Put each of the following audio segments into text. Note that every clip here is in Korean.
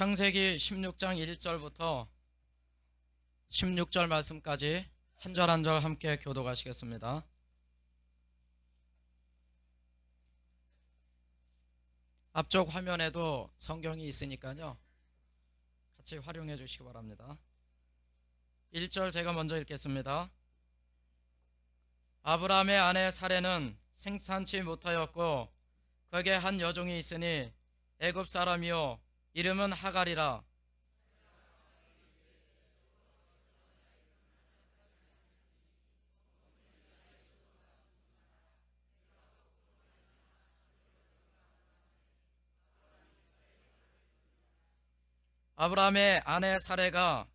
창세기 16장 1절부터 16절 말씀까지 한 절 한 절 함께 교독하시겠습니다. 앞쪽 화면에도 성경이 있으니까요, 같이 활용해 주시기 바랍니다. 1절 제가 먼저 읽겠습니다. 아브라함의 아내 사레는 생산치 못하였고 그에게 한 여종이 있으니 애굽 사람이요 이름은 하갈이라. 아브라함의 아내 사레가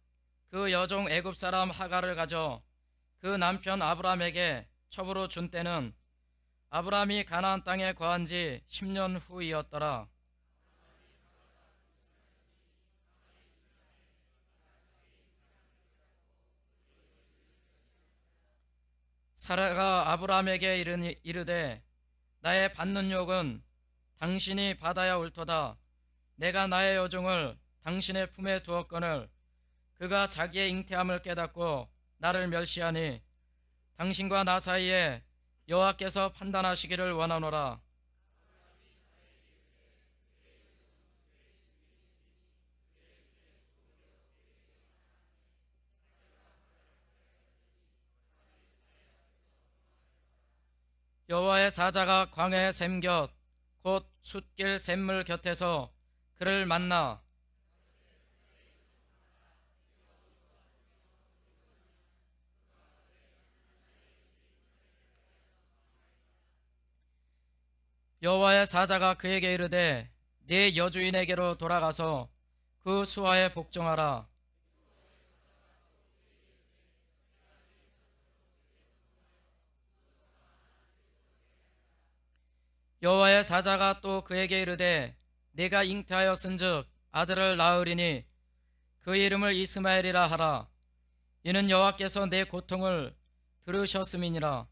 그 여종 애굽 사람 하갈을 가져 그 남편 아브라함에게 첩으로 준 때는 아브라함이 가나안 땅에 거한 지 10년 후이었더라. 사라가 아브라함에게 이르되 나의 받는 욕은 당신이 받아야 옳도다. 내가 나의 여종을 당신의 품에 두었거늘 그가 자기의 잉태함을 깨닫고 나를 멸시하니 당신과 나 사이에 여호와께서 판단하시기를 원하노라. 여호와의 사자가 광야의 샘 곁 곧 숫길 샘물 곁에서 그를 만나 여호와의 사자가 그에게 이르되 네 여주인에게로 돌아가서 그 수하에 복종하라. 여호와의 사자가 또 그에게 이르되 네가 잉태하였은즉 아들을 낳으리니 그 이름을 이스마엘이라 하라. 이는 여호와께서 내 고통을 들으셨음이니라.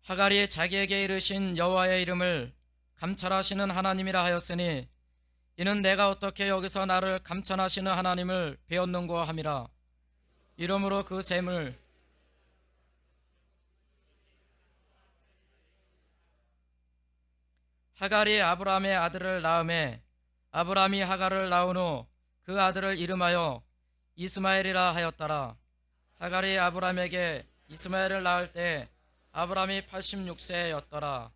하갈이 자기에게 이르신 여호와의 이름을 감찰하시는 하나님이라 하였으니 이는 내가 어떻게 여기서 나를 감찰하시는 하나님을 배웠는고 함이라. 이러므로 그 샘을 하갈이 아브라함의 아들을 낳음에 아브라함이 하갈을 낳은 후 그 아들을 이름하여 이스마엘이라 하였더라. 하갈이 아브라함에게 이스마엘을 낳을 때 아브라함이 86세였더라.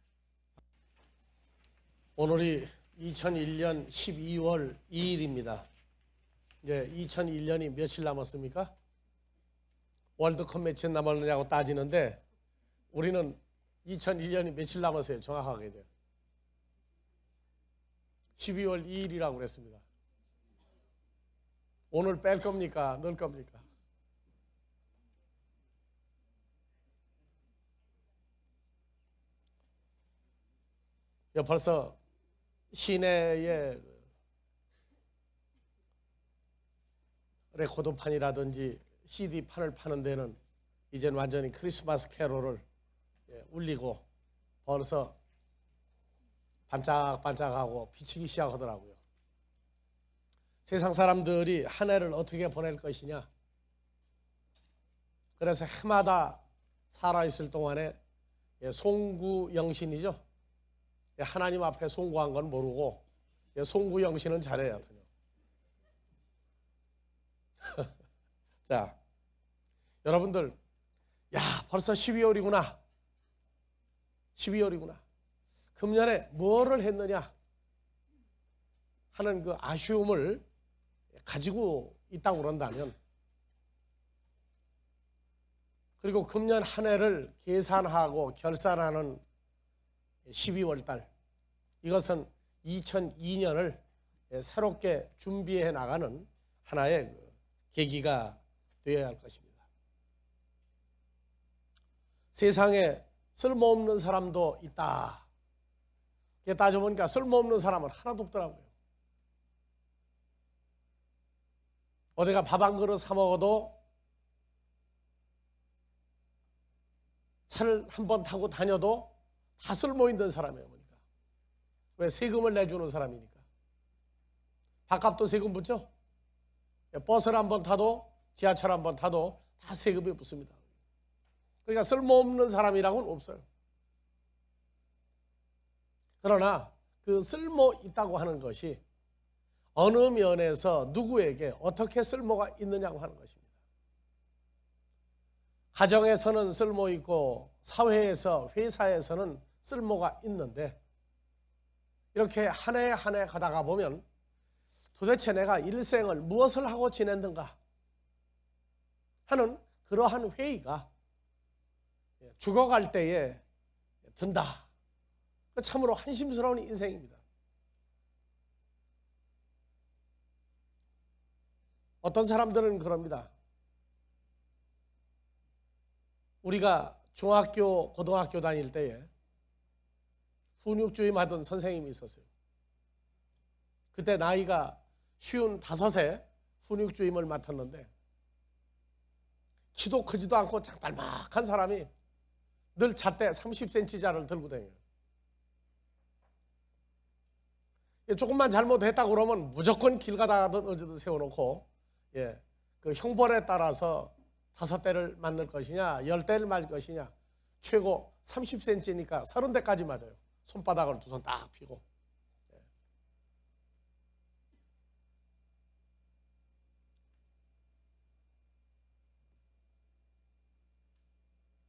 오늘이 2001년 12월 2일입니다. 이제 2001년이 며칠 남았습니까? 월드컵 며칠 남았느냐고 따지는데 우리는 2001년이 며칠 남았어요. 정확하게 이제 12월 2일이라고 그랬습니다. 오늘 뺄 겁니까? 넣을 겁니까? 벌써 시내에 레코드판이라든지 CD판을 파는 데는 이제는 완전히 크리스마스 캐롤을 울리고 벌써 반짝반짝하고 비치기 시작하더라고요. 세상 사람들이 한 해를 어떻게 보낼 것이냐. 그래서 해마다 살아있을 동안에 송구영신이죠. 하나님 앞에 송구한 건 모르고 송구영신은 잘해야 돼요. 자, 여러분들, 야, 벌써 12월이구나. 12월이구나. 금년에 뭐를 했느냐 하는 그 아쉬움을 가지고 있다고 그런다면, 그리고 금년 한 해를 계산하고 결산하는 12월 달, 이것은 2002년을 새롭게 준비해 나가는 하나의 계기가 되어야 할 것입니다. 세상에 쓸모없는 사람도 있다. 따져보니까 쓸모없는 사람은 하나도 없더라고요. 어디가 밥 한 그릇 사 먹어도 차를 한 번 타고 다녀도 다 쓸모있는 사람이에요. 보니까. 왜? 세금을 내주는 사람이니까. 밥값도 세금 붙죠? 버스를 한 번 타도 지하철 한 번 타도 다 세금이 붙습니다. 그러니까 쓸모없는 사람이라고는 없어요. 그러나 그 쓸모 있다고 하는 것이 어느 면에서 누구에게 어떻게 쓸모가 있느냐고 하는 것입니다. 가정에서는 쓸모 있고 사회에서 회사에서는 쓸모가 있는데 이렇게 한 해 한 해 가다가 보면 도대체 내가 일생을 무엇을 하고 지냈는가 하는 그러한 회의가 죽어갈 때에 든다. 참으로 한심스러운 인생입니다. 어떤 사람들은 그럽니다. 우리가 중학교, 고등학교 다닐 때에 훈육주임 하던 선생님이 있었어요. 그때 나이가 55에 훈육주임을 맡았는데 키도 크지도 않고 장달막한 사람이 늘 잣대 30cm자를 들고 다녀요. 조금만 잘못했다고 그러면 무조건 길 가다가든 어디든 세워놓고 그 형벌에 따라서 5대를 맞는 것이냐 10대를 맞을 것이냐 최고 30cm니까 30대까지 맞아요. 손바닥을 두 손 딱 펴고.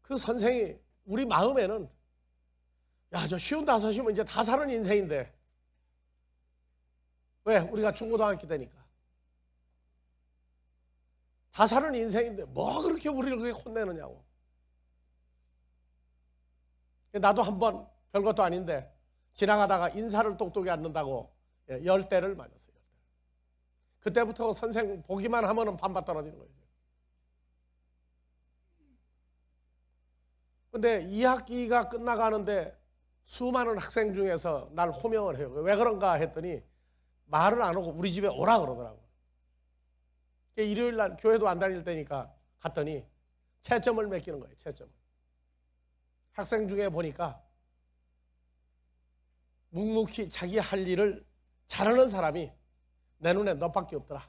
그 선생이 우리 마음에는 야, 저 55이면 이제 다 사는 인생인데 왜? 우리가 중고등학교 때니까 다 사는 인생인데 뭐 그렇게 우리를 그렇게 혼내느냐고. 나도 한번 별것도 아닌데 지나가다가 인사를 똑똑히 않는다고 10대를 맞았어요. 그때부터 선생 보기만 하면은 반바 떨어지는 거예요. 근데 2학기가 끝나가는데 수많은 학생 중에서 날 호명을 해요. 왜 그런가 했더니 말을 안 하고 우리 집에 오라 그러더라고요. 일요일 날 교회도 안 다닐 때니까 갔더니 채점을 맡기는 거예요. 채점을. 학생 중에 보니까 묵묵히 자기 할 일을 잘하는 사람이 내 눈에 너밖에 없더라.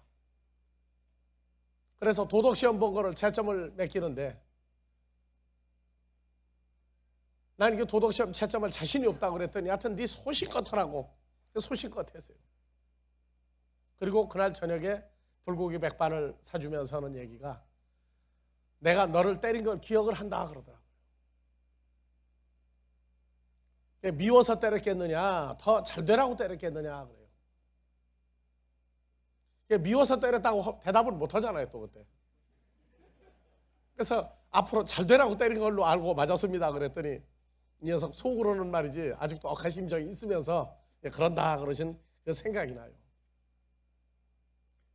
그래서 도덕시험 본 거를 채점을 맡기는데 난 이게 도덕시험 채점을 자신이 없다고 그랬더니 하여튼 네 소신껏 하라고. 소신껏 했어요. 그리고 그날 저녁에 불고기 백반을 사주면서 하는 얘기가 내가 너를 때린 걸 기억을 한다 그러더라고요. 미워서 때렸겠느냐 더 잘 되라고 때렸겠느냐 그래요. 미워서 때렸다고 대답을 못 하잖아요 또 그때. 그래서 앞으로 잘 되라고 때린 걸로 알고 맞았습니다 그랬더니 이 녀석 속으로는 말이지 아직도 억한 심정이 있으면서 그런다 그러신 그 생각이 나요.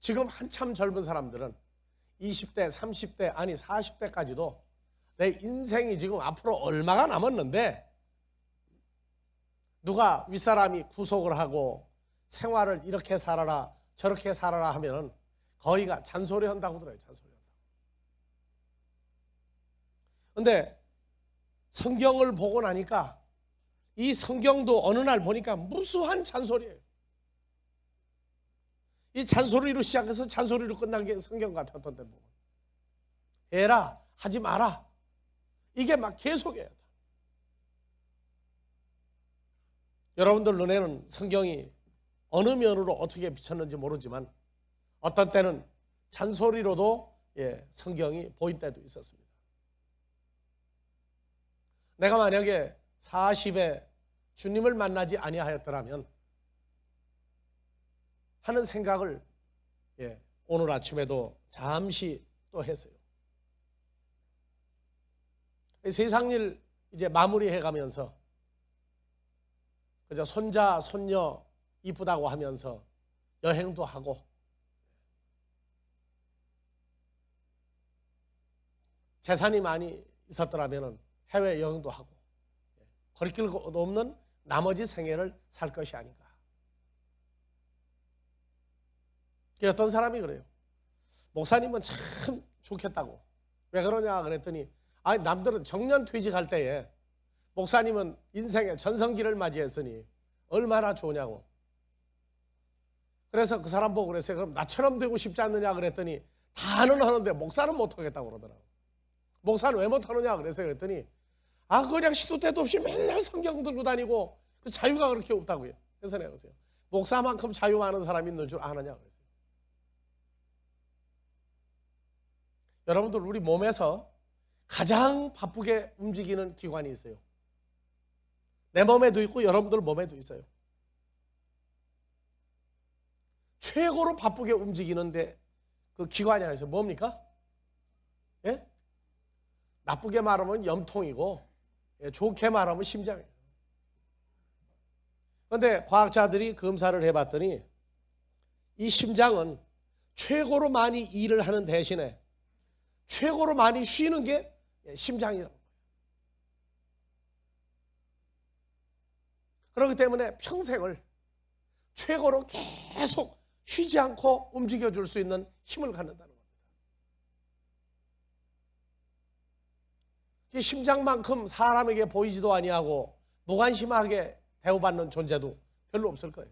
지금 한참 젊은 사람들은 20대, 30대, 아니 40대까지도 내 인생이 지금 앞으로 얼마가 남았는데 누가 윗사람이 구속을 하고 생활을 이렇게 살아라 저렇게 살아라 하면은 거의가 잔소리 한다고 들어요. 잔소리 한다고. 근데 성경을 보고 나니까 이 성경도 어느 날 보니까 무수한 잔소리예요. 이 잔소리로 시작해서 잔소리로 끝난 게 성경 같았던 데 보면 해라 하지 마라 이게 막 계속해요. 여러분들 눈에는 성경이 어느 면으로 어떻게 비쳤는지 모르지만 어떤 때는 잔소리로도 성경이 보인 때도 있었습니다. 내가 만약에 40에 주님을 만나지 아니하였더라면 하는 생각을 오늘 아침에도 잠시 또 했어요. 세상 일 이제 마무리해 가면서 그저 손자 손녀 이쁘다고 하면서 여행도 하고 재산이 많이 있었더라면 해외 여행도 하고 거리낄 곳 없는 나머지 생애를 살 것이 아닌가. 어떤 사람이 그래요. 목사님은 참 좋겠다고. 왜 그러냐 그랬더니 아니 남들은 정년 퇴직할 때에 목사님은 인생의 전성기를 맞이했으니 얼마나 좋냐고. 그래서 그 사람 보고 그랬어요. 그럼 나처럼 되고 싶지 않느냐 그랬더니 다는 하는데 목사는 못하겠다고 그러더라고. 목사는 왜 못하느냐 그랬어요. 그랬더니 그냥 시도 때도 없이 맨날 성경 들고 다니고 그 자유가 그렇게 없다고요. 그래서 내가 그랬어요. 목사만큼 자유 많은 사람이 있는 줄 아느냐 그랬어요. 여러분들 우리 몸에서 가장 바쁘게 움직이는 기관이 있어요. 내 몸에도 있고 여러분들 몸에도 있어요. 최고로 바쁘게 움직이는데 그 기관이 하나 있어요. 뭡니까? 예? 나쁘게 말하면 염통이고 좋게 말하면 심장이에요. 그런데 과학자들이 검사를 해봤더니 이 심장은 최고로 많이 일을 하는 대신에 최고로 많이 쉬는 게 심장이라고. 그렇기 때문에 평생을 최고로 계속 쉬지 않고 움직여줄 수 있는 힘을 갖는다는 겁니다. 이 심장만큼 사람에게 보이지도 아니하고 무관심하게 대우받는 존재도 별로 없을 거예요.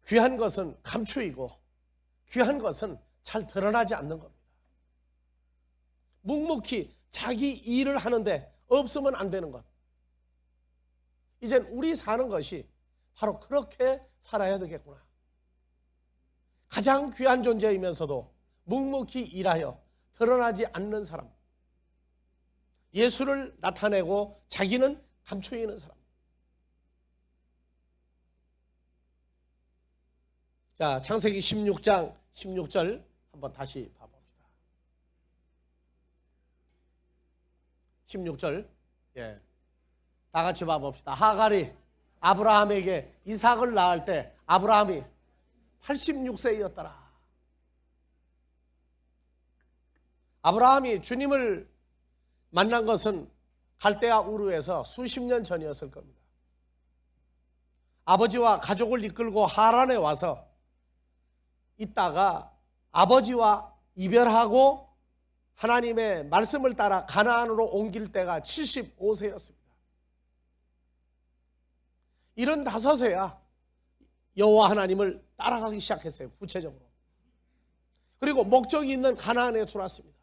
귀한 것은 감추이고 귀한 것은 잘 드러나지 않는 겁니다. 묵묵히 자기 일을 하는데 없으면 안 되는 것. 이젠 우리 사는 것이 바로 그렇게 살아야 되겠구나. 가장 귀한 존재이면서도 묵묵히 일하여 드러나지 않는 사람. 예수를 나타내고 자기는 감추이는 사람. 자, 창세기 16장 16절 한번 다시 봐봅시다. 16절, 예, 다 같이 봐봅시다. 하갈이 아브라함에게 이삭을 낳을 때 아브라함이 86세였더라. 아브라함이 주님을 만난 것은 갈대아 우르에서 수십 년 전이었을 겁니다. 아버지와 가족을 이끌고 하란에 와서 있다가 아버지와 이별하고 하나님의 말씀을 따라 가나안으로 옮길 때가 75세였습니다. 75세야 여호와 하나님을 따라가기 시작했어요. 구체적으로. 그리고 목적이 있는 가나안에 들어왔습니다.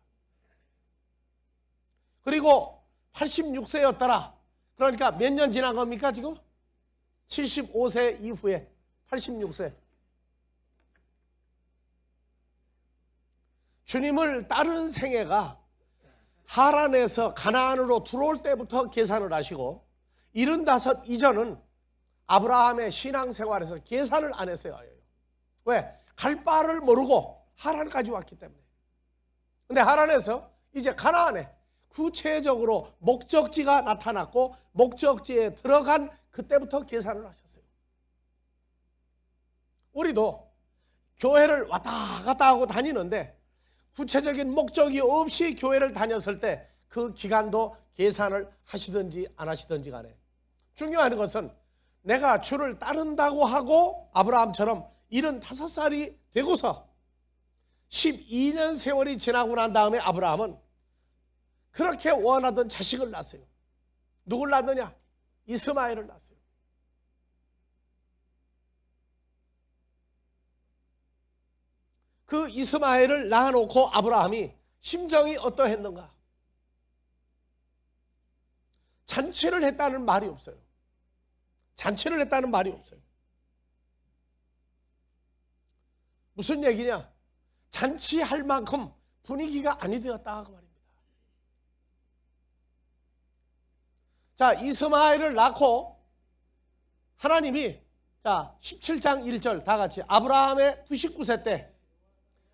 그리고 86세였더라. 그러니까 몇 년 지난 겁니까 지금? 75세 이후에 86세. 주님을 따른 생애가 하란에서 가나안으로 들어올 때부터 계산을 하시고 75 이전은 아브라함의 신앙생활에서 계산을 안 했어요. 왜? 갈 바를 모르고 하란까지 왔기 때문에. 근데 하란에서 이제 가나안에 구체적으로 목적지가 나타났고 목적지에 들어간 그때부터 계산을 하셨어요. 우리도 교회를 왔다 갔다 하고 다니는데 구체적인 목적이 없이 교회를 다녔을 때 그 기간도 계산을 하시든지 안 하시든지 간에 중요한 것은 내가 주를 따른다고 하고 아브라함처럼 75살이 되고서 12년 세월이 지나고 난 다음에 아브라함은 그렇게 원하던 자식을 낳았어요. 누굴 낳느냐? 이스마엘을 낳았어요. 그 이스마엘을 낳아놓고 아브라함이 심정이 어떠했는가? 잔치를 했다는 말이 없어요. 잔치를 했다는 말이 없어요. 무슨 얘기냐? 잔치할 만큼 분위기가 아니 되었다 그 말입니다. 자, 이스마엘을 낳고 하나님이 자 17장 1절 다 같이 아브라함의 99세 때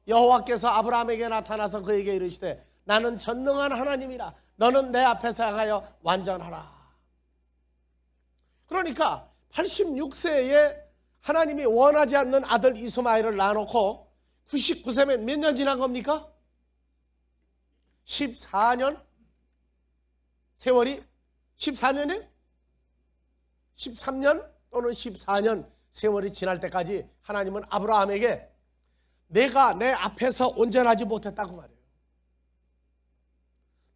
여호와께서 아브라함에게 나타나서 그에게 이르시되 나는 전능한 하나님이라 너는 내 앞에서 향하여 완전하라. 그러니까 86세에 하나님이 원하지 않는 아들 이스마엘을 낳아놓고 99세면 몇 년 지난 겁니까? 14년 세월이 14년에 13년 또는 14년 세월이 지날 때까지 하나님은 아브라함에게 내가 내 앞에서 온전하지 못했다고 말해요.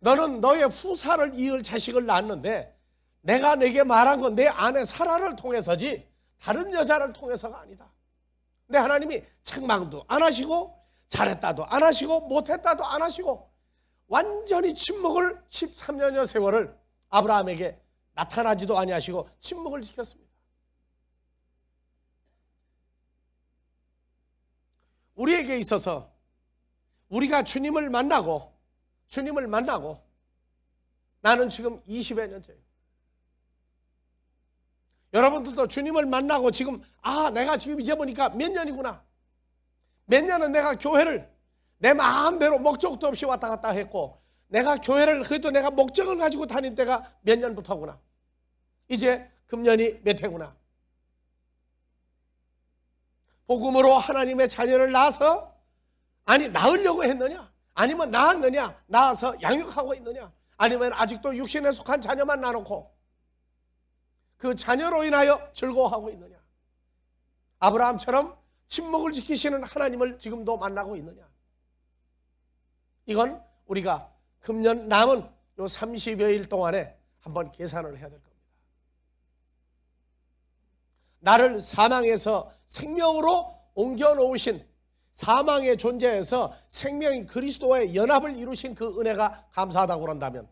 너는 너의 후사를 이을 자식을 낳았는데 내가 내게 말한 건 내 아내 사라를 통해서지 다른 여자를 통해서가 아니다. 근데 하나님이 책망도 안 하시고 잘했다도 안 하시고 못했다도 안 하시고 완전히 침묵을 13년여 세월을 아브라함에게 나타나지도 아니하시고 침묵을 지켰습니다. 우리에게 있어서 우리가 주님을 만나고 나는 지금 20여 년째예요. 여러분들도 주님을 만나고 지금 내가 지금 이제 보니까 몇 년이구나. 몇 년은 내가 교회를 내 마음대로 목적도 없이 왔다 갔다 했고 내가 교회를 그래도 내가 목적을 가지고 다닐 때가 몇 년부터구나. 이제 금년이 몇 해구나. 복음으로 하나님의 자녀를 낳아서 낳으려고 했느냐? 아니면 낳았느냐? 낳아서 양육하고 있느냐? 아니면 아직도 육신에 속한 자녀만 낳아놓고 그 자녀로 인하여 즐거워하고 있느냐? 아브라함처럼 침묵을 지키시는 하나님을 지금도 만나고 있느냐? 이건 우리가 금년 남은 요 30여일 동안에 한번 계산을 해야 될 겁니다. 나를 사망에서 생명으로 옮겨놓으신 사망의 존재에서 생명인 그리스도와의 연합을 이루신 그 은혜가 감사하다고 그런다면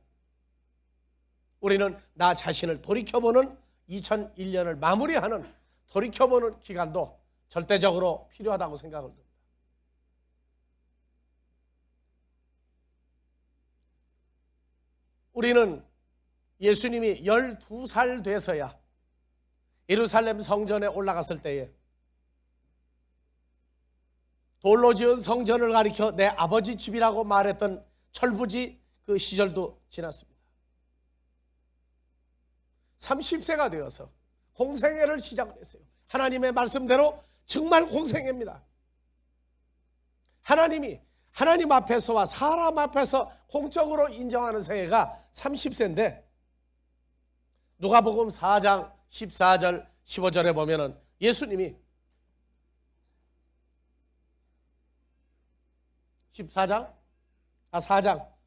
우리는 나 자신을 돌이켜보는 2001년을 마무리하는 돌이켜보는 기간도 절대적으로 필요하다고 생각을 합니다. 우리는 예수님이 12살 돼서야 예루살렘 성전에 올라갔을 때에 돌로 지은 성전을 가리켜 내 아버지 집이라고 말했던 철부지 그 시절도 지났습니다. 30세가 되어서 공생애를 시작을 했어요. 하나님의 말씀대로 정말 공생애입니다. 하나님 앞에서와 사람 앞에서 공적으로 인정하는 생애가 30세인데 누가복음 4장 14절 15절에 보면은 예수님이 4장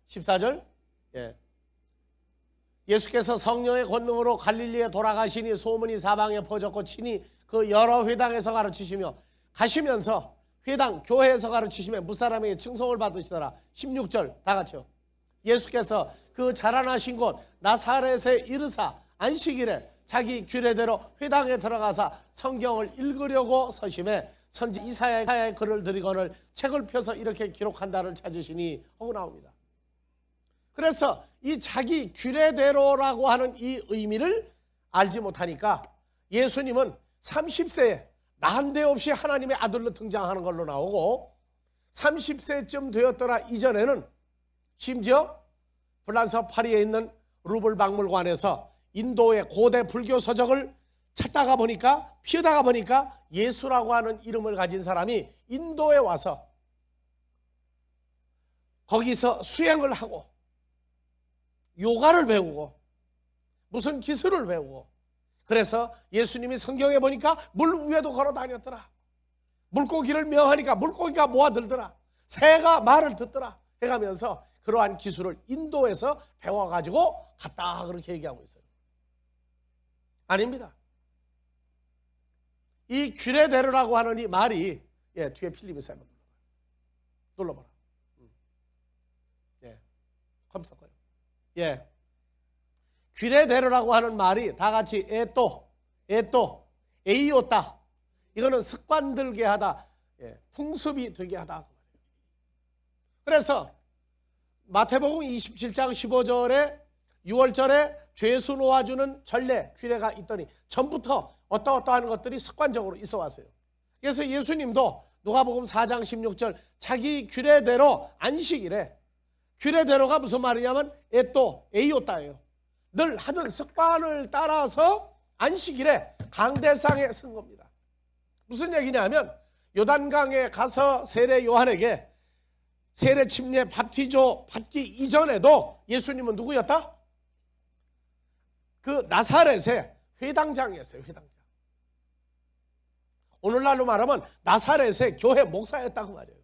14절 예수께서 성령의 권능으로 갈릴리에 돌아가시니 소문이 사방에 퍼졌고 친히 그 여러 회당에서 가르치시며 가시면서 회당 교회에서 가르치시며 무사람에게 칭송을 받으시더라. 16절 다 같이요. 예수께서 그 자라나신 곳 나사렛에 이르사 안식일에 자기 규례대로 회당에 들어가사 성경을 읽으려고 서심해 선지 이사야의 글을 들이거늘 책을 펴서 이렇게 기록한다를 찾으시니 하고 나옵니다. 그래서 이 자기 규례대로라고 하는 이 의미를 알지 못하니까 예수님은 30세에 난데없이 하나님의 아들로 등장하는 걸로 나오고 30세쯤 되었더라 이전에는 심지어 프랑스 파리에 있는 루블 박물관에서 인도의 고대 불교 서적을 찾다가 보니까 피우다가 보니까 예수라고 하는 이름을 가진 사람이 인도에 와서 거기서 수행을 하고 요가를 배우고 무슨 기술을 배우고 그래서 예수님이 성경에 보니까 물 위에도 걸어 다녔더라. 물고기를 명하니까 물고기가 모아들더라. 새가 말을 듣더라 해가면서 그러한 기술을 인도에서 배워가지고 갔다 그렇게 얘기하고 있어요. 아닙니다. 이 규례대로라고 하는 이 말이 뒤에 필립이 한번 눌러봐라. 컴퓨터 거예요. 규례대로라고 하는 말이 다 같이 에이오따 이거는 습관 들게 하다, 풍습이 되게 하다. 그래서 마태복음 27장 15절에 6월절에 죄수 놓아주는 전례 규례가 있더니 전부터 어떠어떠한 것들이 습관적으로 있어 왔어요. 그래서 예수님도 누가복음 4장 16절 자기 규례대로 안식일에 규례대로가 무슨 말이냐면 에이오따예요. 늘 하던 습관을 따라서 안식일에 강대상에 쓴 겁니다. 무슨 얘기냐면 요단강에 가서 세례 요한에게 세례 침례 밥티조 받기 이전에도 예수님은 누구였다? 그 나사렛의 회당장이었어요. 회당장. 오늘날로 말하면 나사렛의 교회 목사였다고 말이에요.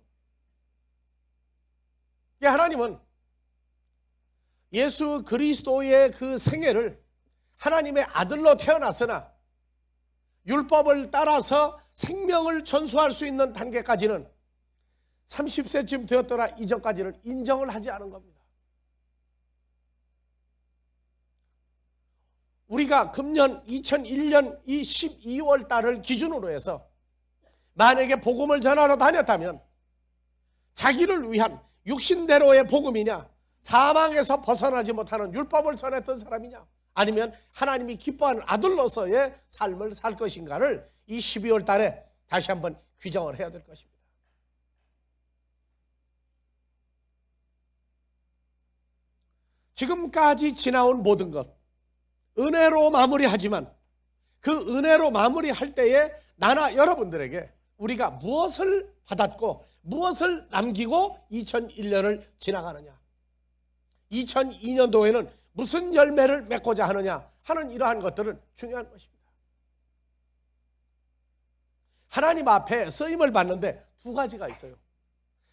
하나님은 예수 그리스도의 그 생애를 하나님의 아들로 태어났으나 율법을 따라서 생명을 전수할 수 있는 단계까지는 30세쯤 되었더라 이전까지는 인정을 하지 않은 겁니다. 우리가 금년 2001년 이 12월 달을 기준으로 해서 만약에 복음을 전하러 다녔다면 자기를 위한 육신대로의 복음이냐, 사망에서 벗어나지 못하는 율법을 전했던 사람이냐, 아니면 하나님이 기뻐하는 아들로서의 삶을 살 것인가를 이 12월 달에 다시 한번 규정을 해야 될 것입니다. 지금까지 지나온 모든 것 은혜로 마무리하지만 그 은혜로 마무리할 때에 나나 여러분들에게 우리가 무엇을 받았고 무엇을 남기고 2001년을 지나가느냐, 2002년도에는 무슨 열매를 맺고자 하느냐 하는 이러한 것들은 중요한 것입니다. 하나님 앞에 쓰임을 받는데 두 가지가 있어요.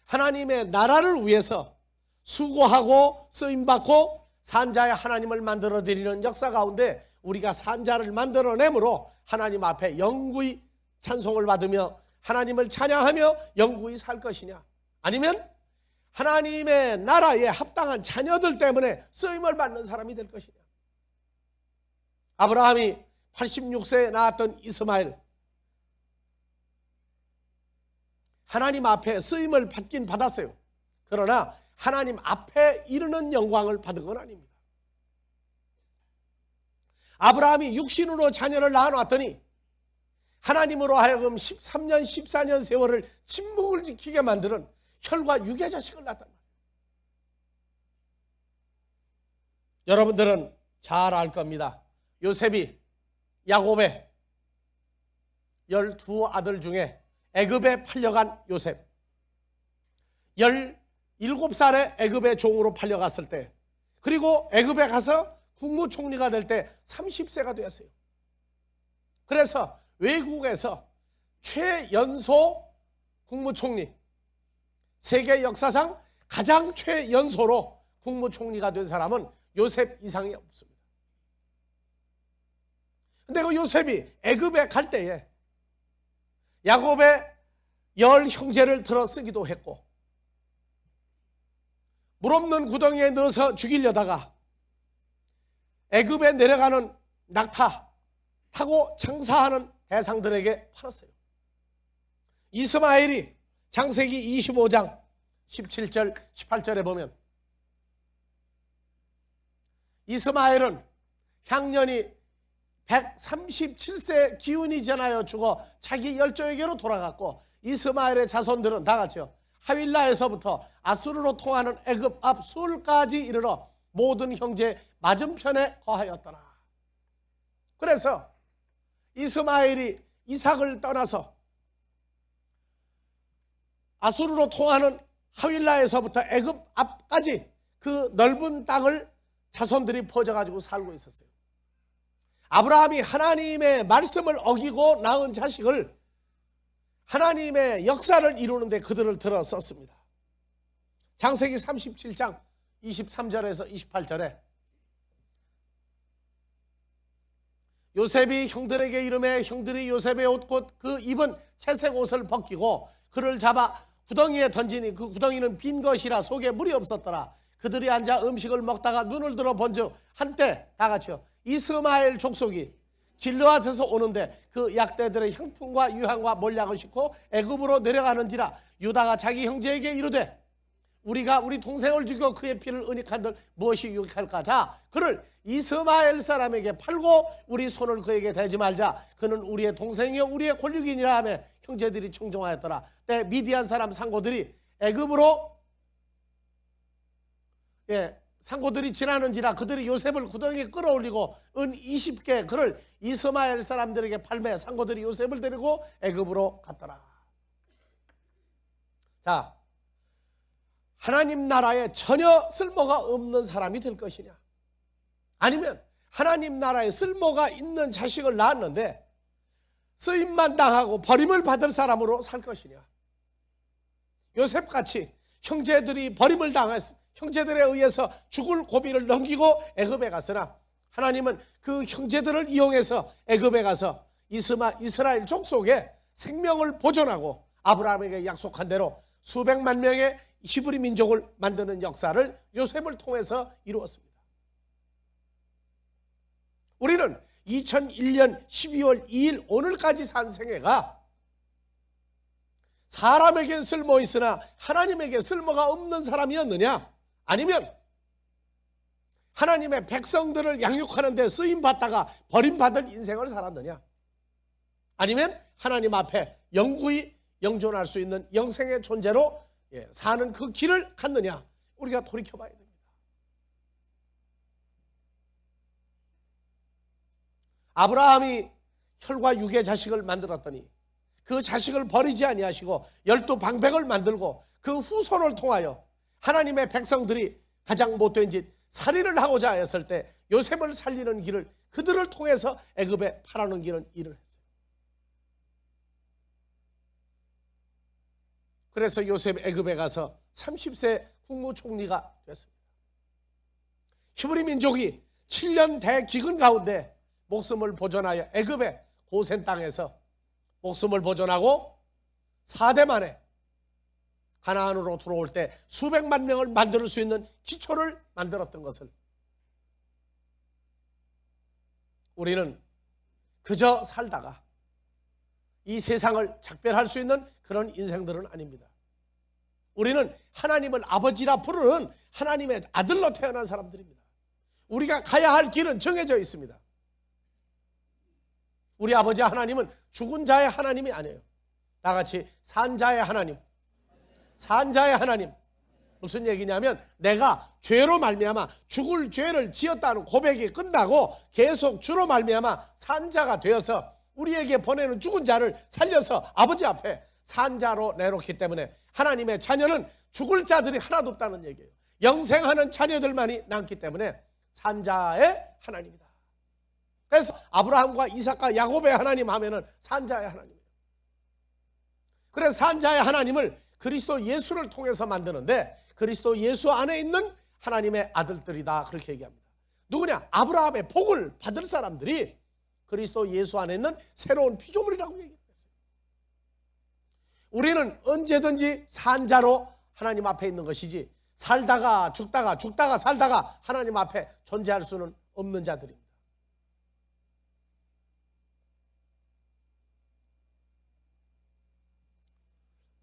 하나님의 나라를 위해서 수고하고 쓰임받고 산자의 하나님을 만들어드리는 역사 가운데 우리가 산자를 만들어내므로 하나님 앞에 영구히 찬송을 받으며 하나님을 찬양하며 영구히 살 것이냐, 아니면 하나님의 나라에 합당한 자녀들 때문에 쓰임을 받는 사람이 될 것이냐. 아브라함이 86세에 낳았던 이스마엘, 하나님 앞에 쓰임을 받긴 받았어요. 그러나 하나님 앞에 이르는 영광을 받은 건 아닙니다. 아브라함이 육신으로 자녀를 낳아놨더니 하나님으로 하여금 13년 14년 세월을 침묵을 지키게 만드는 혈과 육의 자식을 낳았단 말이에요. 여러분들은 잘 알 겁니다. 요셉이 야곱의 12아들 중에 애굽에 팔려간 요셉, 17살에 애굽의 종으로 팔려갔을 때, 그리고 애굽에 가서 국무총리가 될 때 30세가 되었어요. 그래서 외국에서 최연소 국무총리, 세계 역사상 가장 최연소로 국무총리가 된 사람은 요셉 이상이 없습니다. 근데 그 요셉이 애굽에 갈 때에 야곱의 10 형제를 들어 쓰기도 했고, 물 없는 구덩이에 넣어서 죽이려다가 애굽에 내려가는 낙타 타고 장사하는 대상들에게 팔았어요. 이스마엘이 창세기 25장 17절 18절에 보면 이스마엘은 향년이 137세 기운이 지나여 죽어 자기 열조에게로 돌아갔고, 이스마엘의 자손들은 다 같이요, 하윌라에서부터 아수르로 통하는 애굽 앞 술까지 이르러 모든 형제 맞은편에 거하였더라. 그래서 이스마엘이 이삭을 떠나서 아수르로 통하는 하윌라에서부터 애굽 앞까지 그 넓은 땅을 자손들이 퍼져가지고 살고 있었어요. 아브라함이 하나님의 말씀을 어기고 낳은 자식을 하나님의 역사를 이루는데 그들을 들어 썼습니다. 창세기 37장 23절에서 28절에 요셉이 형들에게 이르매 형들이 요셉의 옷 곧 그 입은 채색 옷을 벗기고 그를 잡아 구덩이에 던지니 그 구덩이는 빈 것이라 속에 물이 없었더라. 그들이 앉아 음식을 먹다가 눈을 들어 본즉 한때 다 같이요, 이스마엘 족속이 길르앗에서 오는데 그 약대들의 향품과 유향과 몰약을 싣고 애굽으로 내려가는지라. 유다가 자기 형제에게 이르되 우리가 우리 동생을 죽여 그의 피를 은닉한들 무엇이 유익할까? 자, 그를 이스마엘 사람에게 팔고 우리 손을 그에게 대지 말자. 그는 우리의 동생이요 우리의 권력이니라 하며 형제들이 청종하였더라. 때 미디안 사람 상고들이 애굽으로 상고들이 지나는지라. 그들이 요셉을 구덩이에 끌어올리고 은 20개 그를 이스마엘 사람들에게 팔매 상고들이 요셉을 데리고 애굽으로 갔더라. 자, 하나님 나라에 전혀 쓸모가 없는 사람이 될 것이냐, 아니면 하나님 나라에 쓸모가 있는 자식을 낳았는데 쓰임만 당하고 버림을 받을 사람으로 살 것이냐? 요셉같이 형제들이 버림을 당했어. 형제들에 의해서 죽을 고비를 넘기고 애굽에 갔으나 하나님은 그 형제들을 이용해서 애굽에 가서 이스라엘 족속에 생명을 보존하고 아브라함에게 약속한 대로 수백만 명의 히브리 민족을 만드는 역사를 요셉을 통해서 이루었습니다. 우리는 2001년 12월 2일 오늘까지 산 생애가 사람에게 쓸모 있으나 하나님에게 쓸모가 없는 사람이었느냐? 아니면 하나님의 백성들을 양육하는 데 쓰임받다가 버림받을 인생을 살았느냐? 아니면 하나님 앞에 영구히 영존할 수 있는 영생의 존재로 사는 그 길을 갔느냐? 우리가 돌이켜봐야 됩니다. 아브라함이 혈과 육의 자식을 만들었더니 그 자식을 버리지 아니하시고 12방백을 만들고 그 후손을 통하여 하나님의 백성들이 가장 못된 짓 살인을 하고자 하였을 때 요셉을 살리는 길을 그들을 통해서 애굽에 팔아넘기는 일을 했어요. 그래서 요셉 애굽에 가서 30세 국무총리가 됐습니다. 히브리 민족이 7년 대기근 가운데 목숨을 보존하여 애굽의 고센 땅에서 목숨을 보존하고 4대 만에 가나안으로 들어올 때 수백만 명을 만들 수 있는 기초를 만들었던 것을 우리는 그저 살다가 이 세상을 작별할 수 있는 그런 인생들은 아닙니다. 우리는 하나님을 아버지라 부르는 하나님의 아들로 태어난 사람들입니다. 우리가 가야 할 길은 정해져 있습니다. 우리 아버지 하나님은 죽은 자의 하나님이 아니에요. 다 같이 산 자의 하나님. 산 자의 하나님. 무슨 얘기냐면 내가 죄로 말미암아 죽을 죄를 지었다는 고백이 끝나고 계속 주로 말미암아 산 자가 되어서 우리에게 보내는 죽은 자를 살려서 아버지 앞에 산 자로 내놓기 때문에 하나님의 자녀는 죽을 자들이 하나도 없다는 얘기예요. 영생하는 자녀들만이 남기 때문에 산 자의 하나님이다. 그래서 아브라함과 이삭과 야곱의 하나님 하면은 산자의 하나님이에요. 그래서 산자의 하나님을 그리스도 예수를 통해서 만드는데 그리스도 예수 안에 있는 하나님의 아들들이다 그렇게 얘기합니다. 누구냐? 아브라함의 복을 받을 사람들이 그리스도 예수 안에 있는 새로운 피조물이라고 얘기했어요. 우리는 언제든지 산자로 하나님 앞에 있는 것이지 살다가 죽다가 죽다가 살다가 하나님 앞에 존재할 수는 없는 자들입니다.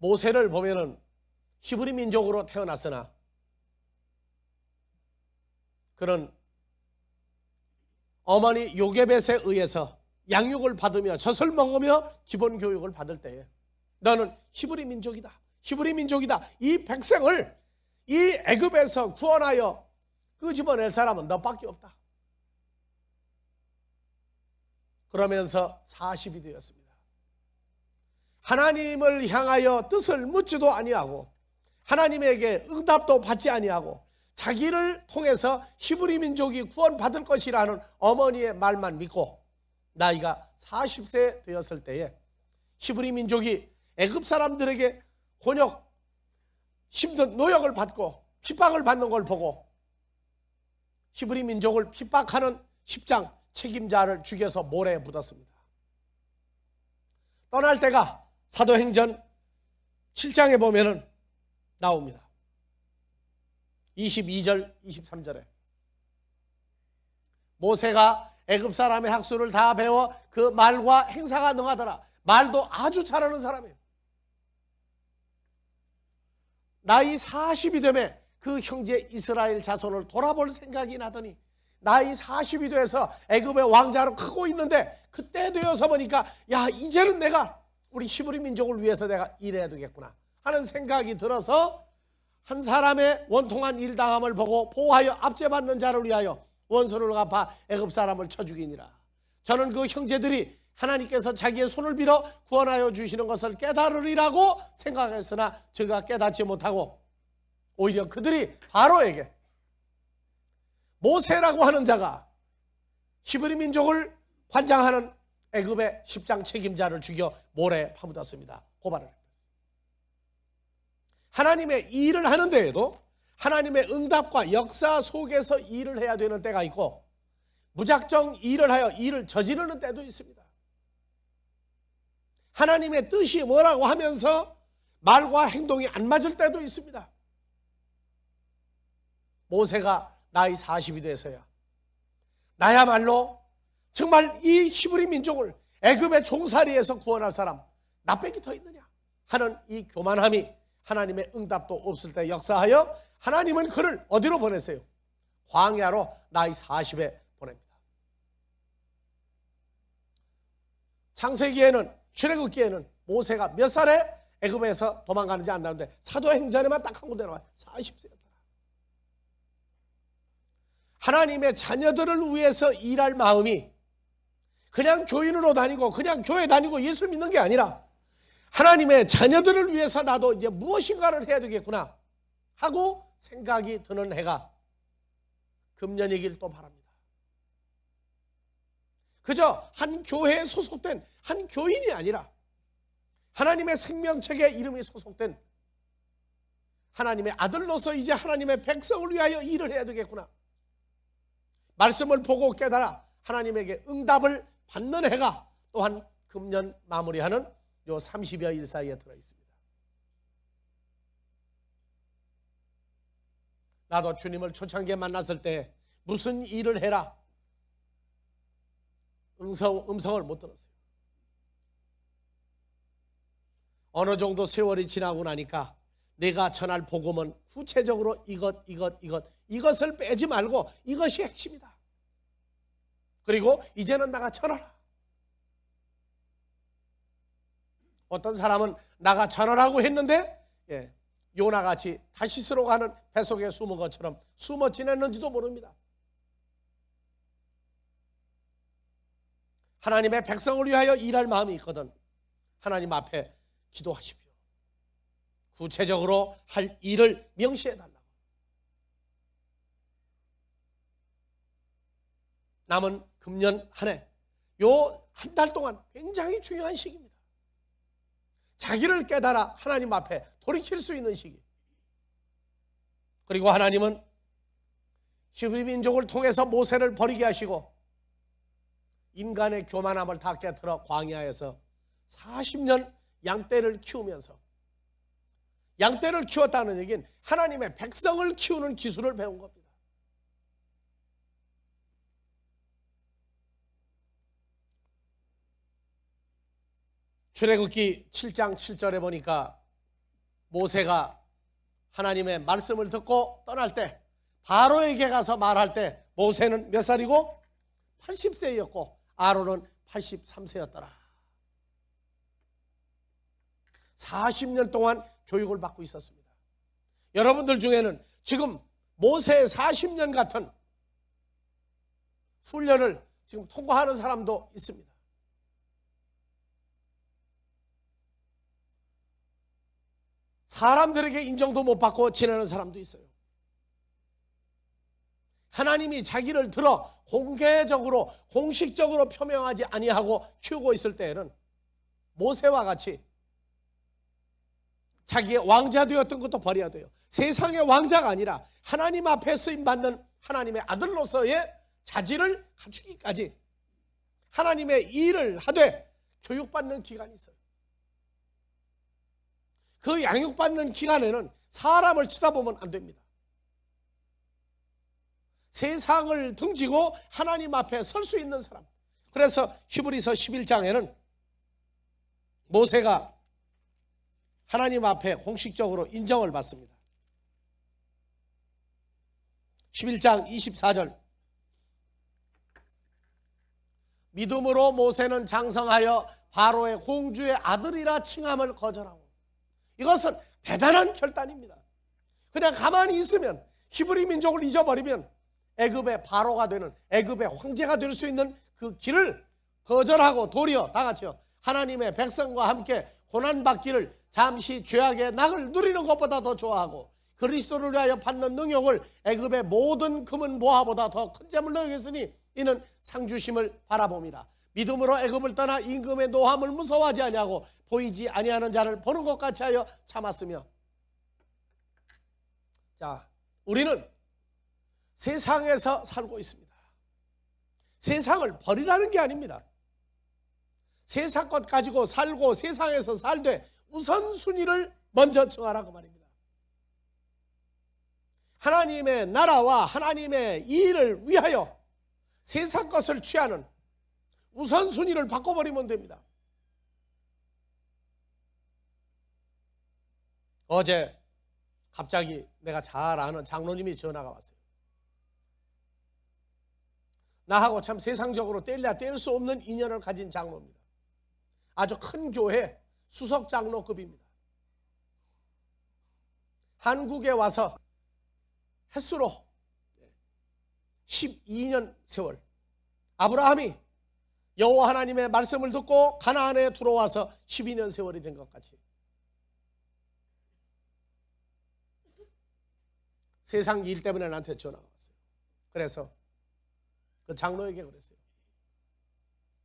모세를 보면은 히브리 민족으로 태어났으나 그는 어머니 요게벳에 의해서 양육을 받으며 젖을 먹으며 기본 교육을 받을 때에 너는 히브리 민족이다. 히브리 민족이다. 이 백성을 이 애굽에서 구원하여 끄집어낼 사람은 너밖에 없다. 그러면서 40이 되었습니다. 하나님을 향하여 뜻을 묻지도 아니하고 하나님에게 응답도 받지 아니하고 자기를 통해서 히브리 민족이 구원받을 것이라는 어머니의 말만 믿고 나이가 40세 되었을 때에 히브리 민족이 애굽 사람들에게 곤욕, 힘든 노역을 받고 핍박을 받는 걸 보고 히브리 민족을 핍박하는 10장 책임자를 죽여서 모래에 묻었습니다. 떠날 때가 사도행전 7장에 보면은 나옵니다. 22절 23절에 모세가 애굽 사람의 학수를 다 배워 그 말과 행사가 능하더라. 말도 아주 잘하는 사람이에요. 나이 40이 되면 그 형제 이스라엘 자손을 돌아볼 생각이 나더니 나이 40이 돼서 애굽의 왕자로 크고 있는데 그때 되어서 보니까 야 이제는 내가 우리 히브리 민족을 위해서 내가 일해야 되겠구나 하는 생각이 들어서 한 사람의 원통한 일당함을 보고 보호하여 압제받는 자를 위하여 원수를 갚아 애굽 사람을 쳐 죽이니라. 저는 그 형제들이 하나님께서 자기의 손을 빌어 구원하여 주시는 것을 깨달으리라고 생각했으나 저가 깨닫지 못하고 오히려 그들이 바로에게 모세라고 하는 자가 히브리 민족을 관장하는 애굽의 10장 책임자를 죽여 모래에 파묻었습니다. 고발을 했습니다. 하나님의 일을 하는 데에도 하나님의 응답과 역사 속에서 일을 해야 되는 때가 있고, 무작정 일을 하여 일을 저지르는 때도 있습니다. 하나님의 뜻이 뭐라고 하면서 말과 행동이 안 맞을 때도 있습니다. 모세가 나이 40이 돼서야 나야말로 정말 이 히브리 민족을 애굽의 종살이에서 구원할 사람 나 빼기 더 있느냐 하는 이 교만함이 하나님의 응답도 없을 때 역사하여 하나님은 그를 어디로 보내세요? 광야로 나이 40에 보냅니다. 창세기에는, 출애굽기에는 모세가 몇 살에 애굽에서 도망가는지 안 나오는데 사도행전에만 딱 한 군데 나와요. 40세였다. 하나님의 자녀들을 위해서 일할 마음이 그냥 교인으로 다니고 그냥 교회 다니고 예수 믿는 게 아니라 하나님의 자녀들을 위해서 나도 이제 무엇인가를 해야 되겠구나 하고 생각이 드는 해가 금년이길 또 바랍니다. 그저 한 교회에 소속된 한 교인이 아니라 하나님의 생명책에 이름이 소속된 하나님의 아들로서 이제 하나님의 백성을 위하여 일을 해야 되겠구나. 말씀을 보고 깨달아 하나님에게 응답을 받는 해가 또한 금년 마무리하는 요 30여일 사이에 들어있습니다. 나도 주님을 초창기에 만났을 때 무슨 일을 해라 음성을 못 들었어요. 어느 정도 세월이 지나고 나니까 내가 전할 복음은 구체적으로 이것을 빼지 말고 이것이 핵심이다. 그리고 이제는 나가 전하라. 어떤 사람은 나가 전하라고 했는데 요나같이 다시스로 가는 뱃속에 숨은 것처럼 숨어 지냈는지도 모릅니다. 하나님의 백성을 위하여 일할 마음이 있거든 하나님 앞에 기도하십시오. 구체적으로 할 일을 명시해달라고. 남은 금년 한 해, 요 한 달 동안 굉장히 중요한 시기입니다. 자기를 깨달아 하나님 앞에 돌이킬 수 있는 시기. 그리고 하나님은 히브리 민족을 통해서 모세를 버리게 하시고 인간의 교만함을 다 깨트려 광야에서 40년 양떼를 키우면서, 양떼를 키웠다는 얘기는 하나님의 백성을 키우는 기술을 배운 겁니다. 출애굽기 7장 7절에 보니까 모세가 하나님의 말씀을 듣고 떠날 때 바로에게 가서 말할 때 모세는 몇 살이고 80세였고 아론은 83세였더라. 40년 동안 교육을 받고 있었습니다. 여러분들 중에는 지금 모세의 40년 같은 훈련을 지금 통과하는 사람도 있습니다. 사람들에게 인정도 못 받고 지내는 사람도 있어요. 하나님이 자기를 들어 공개적으로 공식적으로 표명하지 아니하고 키우고 있을 때에는 모세와 같이 자기의 왕자 되었던 것도 버려야 돼요. 세상의 왕자가 아니라 하나님 앞에 쓰임받는 하나님의 아들로서의 자질을 갖추기까지 하나님의 일을 하되 교육받는 기간이 있어요. 그 양육받는 기간에는 사람을 쳐다보면 안 됩니다. 세상을 등지고 하나님 앞에 설 수 있는 사람. 그래서 히브리서 11장에는 모세가 하나님 앞에 공식적으로 인정을 받습니다. 11장 24절 믿음으로 모세는 장성하여 바로의 공주의 아들이라 칭함을 거절하고. 이것은 대단한 결단입니다. 그냥 가만히 있으면 히브리 민족을 잊어버리면 애굽의 바로가 되는, 애굽의 황제가 될 수 있는 그 길을 거절하고 도리어 다 같이요 하나님의 백성과 함께 고난받기를 잠시 죄악의 낙을 누리는 것보다 더 좋아하고 그리스도를 위하여 받는 능욕을 애굽의 모든 금은 보화보다 더 큰 재물로 여겼으니 이는 상주심을 바라봅니다. 믿음으로 애굽을 떠나 임금의 노함을 무서워하지 아니하고 보이지 아니하는 자를 보는 것 같이 하여 참았으며. 자, 우리는 세상에서 살고 있습니다. 세상을 버리라는 게 아닙니다. 세상 것 가지고 살고 세상에서 살되 우선순위를 먼저 정하라고 말입니다. 하나님의 나라와 하나님의 일을 위하여 세상 것을 취하는 우선순위를 바꿔버리면 됩니다. 어제 갑자기 내가 잘 아는 장로님이 전화가 왔어요. 나하고 참 세상적으로 뗄래야 뗄 수 없는 인연을 가진 장로입니다. 아주 큰 교회 수석 장로급입니다. 한국에 와서 햇수로 12년 세월, 아브라함이 여호와 하나님의 말씀을 듣고 가나안에 들어와서 12년 세월이 된 것 같이 세상 일 때문에 나한테 전화가 왔어요. 그래서 그 장로에게 그랬어요.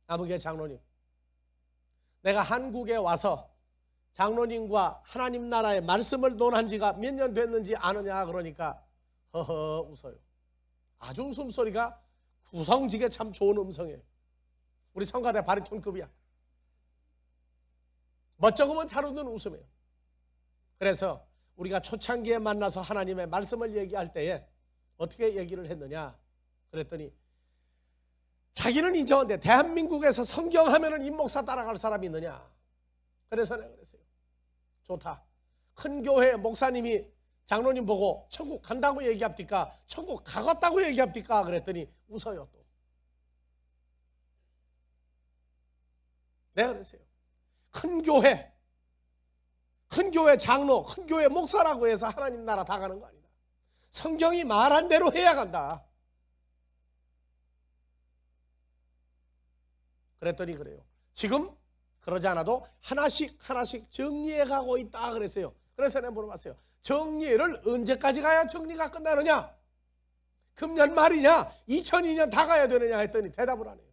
남은교 장로님, 내가 한국에 와서 장로님과 하나님 나라의 말씀을 논한 지가 몇 년 됐는지 아느냐 그러니까 허허 웃어요. 아주 웃음소리가 구성지게 참 좋은 음성이에요. 우리 성가대 바리톤급이야. 멋쩍으면 잘 웃는 웃음이에요. 그래서 우리가 초창기에 만나서 하나님의 말씀을 얘기할 때에 어떻게 얘기를 했느냐 그랬더니 자기는 인정한데 대한민국에서 성경 하면은 임목사 따라갈 사람이 있느냐. 그래서 내가 그랬어요. 좋다. 큰 교회 목사님이 장로님 보고 천국 간다고 얘기합니까? 천국 가겠다고 얘기합니까? 그랬더니 웃어요 또. 내가 그랬어요. 큰 교회 장로, 큰 교회 목사라고 해서 하나님 나라 다 가는 거 아니다. 성경이 말한 대로 해야 간다. 그랬더니 그래요. 지금 그러지 않아도 하나씩 정리해 가고 있다 그랬어요. 그래서 내가 물어봤어요. 정리를 언제까지 가야 정리가 끝나느냐? 금년 말이냐? 2002년 다 가야 되느냐 했더니 대답을 안 해요.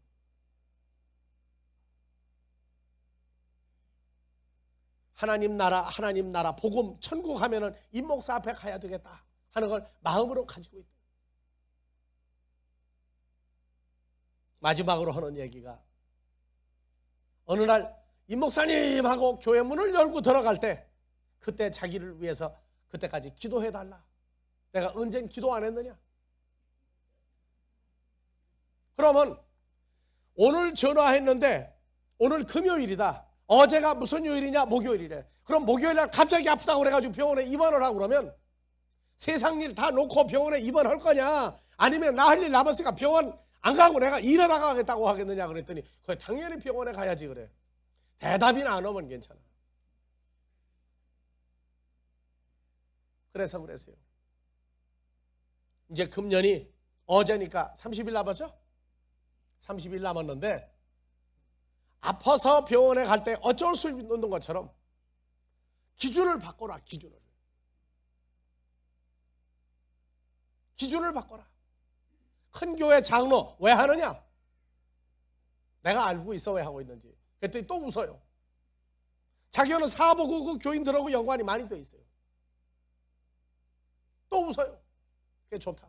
하나님 나라 복음 천국 하면은 임목사 앞에 가야 되겠다 하는 걸 마음으로 가지고 있다. 마지막으로 하는 얘기가 어느 날 임목사님하고 교회 문을 열고 들어갈 때 그때 자기를 위해서 그때까지 기도해달라. 내가 언젠 기도 안 했느냐? 그러면 오늘 전화했는데 오늘 금요일이다. 어제가 무슨 요일이냐? 목요일이래. 그럼 목요일날 갑자기 아프다고 그래가지고 병원에 입원을 하고 그러면 세상 일 다 놓고 병원에 입원할 거냐? 아니면 나 할 일 남았으니까 병원 안 가고 내가 일하다가 가겠다고 하겠느냐 그랬더니 그래 당연히 병원에 가야지 그래. 대답이나 안 오면 괜찮아. 그래서 그랬어요. 이제 금년이 어제니까 30일 남았죠? 30일 남았는데 아파서 병원에 갈 때 어쩔 수 없는 것처럼 기준을 바꿔라. 기준을 바꿔라. 큰 교회 장로 왜 하느냐? 내가 알고 있어 왜 하고 있는지. 그랬더니 또 웃어요. 자기는 사보고 그 교인들하고 연관이 많이 돼 있어요. 또 웃어요. 그게 좋다.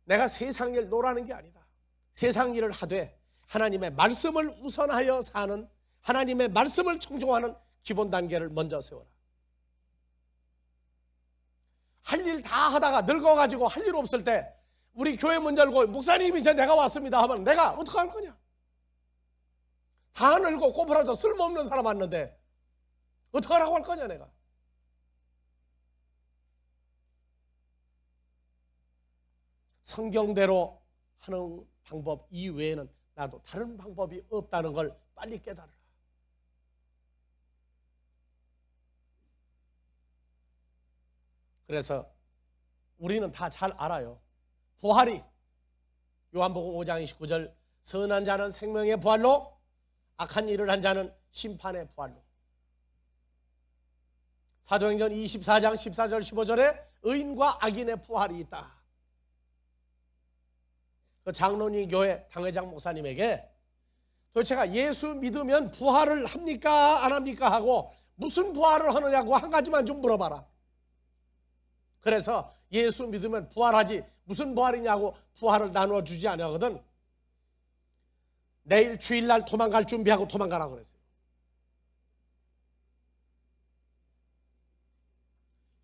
내가 세상 일 노라는 게 아니다. 세상 일을 하되 하나님의 말씀을 우선하여 사는, 하나님의 말씀을 청종하는 기본 단계를 먼저 세워라. 할 일 다 하다가 늙어가지고 할 일 없을 때 우리 교회 문 열고 목사님 이제 내가 왔습니다 하면 내가 어떻게 할 거냐? 다 늙고 꼬부라져 쓸모없는 사람 왔는데 어떻게 하라고 할 거냐 내가? 성경대로 하는 방법 이외에는 나도 다른 방법이 없다는 걸 빨리 깨달으라. 그래서 우리는 다 잘 알아요. 부활이 요한복음 5장 29절 선한 자는 생명의 부활로 악한 일을 한 자는 심판의 부활로. 사도행전 24장 14절 15절에 의인과 악인의 부활이 있다. 그 장로님 교회 당회장 목사님에게 도대체가 예수 믿으면 부활을 합니까 안 합니까 하고 무슨 부활을 하느냐고 한 가지만 좀 물어봐라. 그래서 예수 믿으면 부활하지 무슨 부활이냐고 부활을 나누어 주지 않거든. 내일 주일날 도망갈 준비하고 도망가라고 그랬어요.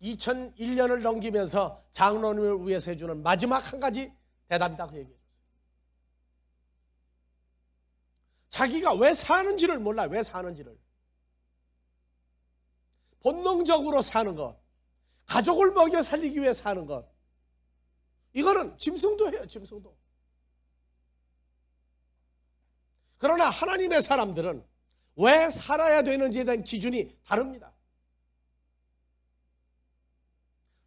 2001년을 넘기면서 장로님을 위해서 해주는 마지막 한 가지 대답이다 그 얘기예요. 자기가 왜 사는지를 몰라요. 왜 사는지를. 본능적으로 사는 것, 가족을 먹여 살리기 위해 사는 것, 이거는 짐승도예요. 짐승도. 그러나 하나님의 사람들은 왜 살아야 되는지에 대한 기준이 다릅니다.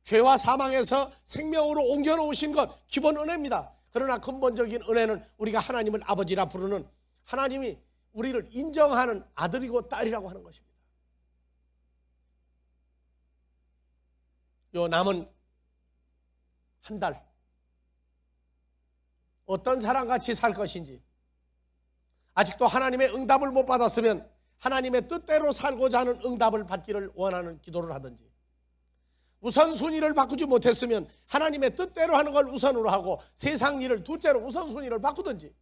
죄와 사망에서 생명으로 옮겨놓으신 것 기본 은혜입니다. 그러나 근본적인 은혜는 우리가 하나님을 아버지라 부르는 하나님이 우리를 인정하는 아들이고 딸이라고 하는 것입니다. 요 남은 한 달 어떤 사람같이 살 것인지, 아직도 하나님의 응답을 못 받았으면 하나님의 뜻대로 살고자 하는 응답을 받기를 원하는 기도를 하든지, 우선순위를 바꾸지 못했으면 하나님의 뜻대로 하는 걸 우선으로 하고 세상 일을 둘째로 우선순위를 바꾸든지,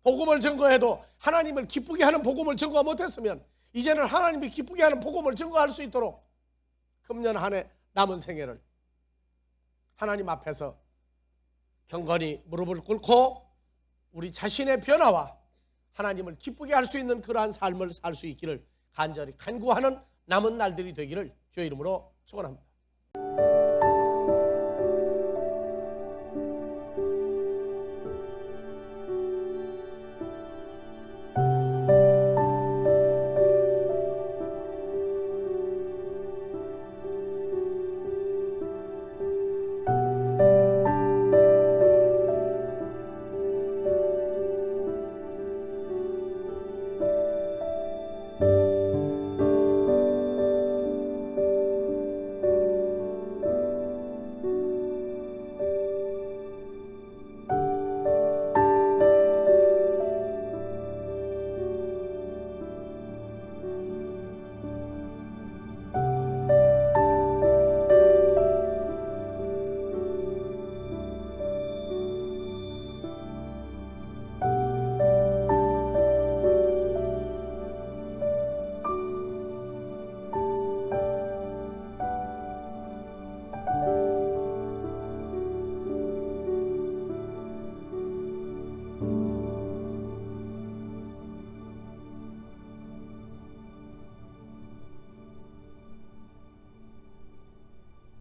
복음을 증거해도 하나님을 기쁘게 하는 복음을 증거 못했으면 이제는 하나님이 기쁘게 하는 복음을 증거할 수 있도록 금년 한 해 남은 생애를 하나님 앞에서 경건히 무릎을 꿇고 우리 자신의 변화와 하나님을 기쁘게 할 수 있는 그러한 삶을 살 수 있기를 간절히 간구하는 남은 날들이 되기를 주의 이름으로 축원합니다.